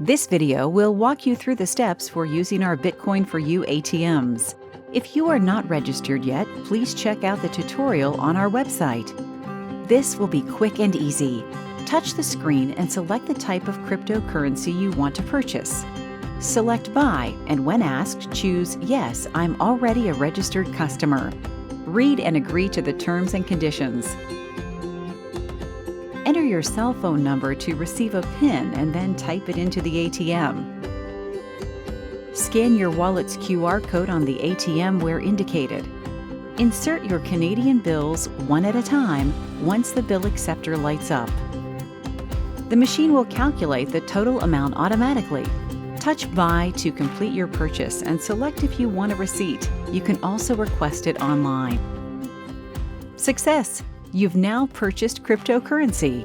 This video will walk you through the steps for using our Bitcoin for You ATMs. If you are not registered yet, please check out the tutorial on our website. This will be quick and easy. Touch the screen and select the type of cryptocurrency you want to purchase. Select Buy, and when asked, choose Yes, I'm already a registered customer. Read and agree to the terms and conditions. Enter your cell phone number to receive a PIN and then type it into the ATM. Scan your wallet's QR code on the ATM where indicated. Insert your Canadian bills one at a time once the bill acceptor lights up. The machine will calculate the total amount automatically. Touch Buy to complete your purchase and select if you want a receipt. You can also request it online. Success! You've now purchased cryptocurrency.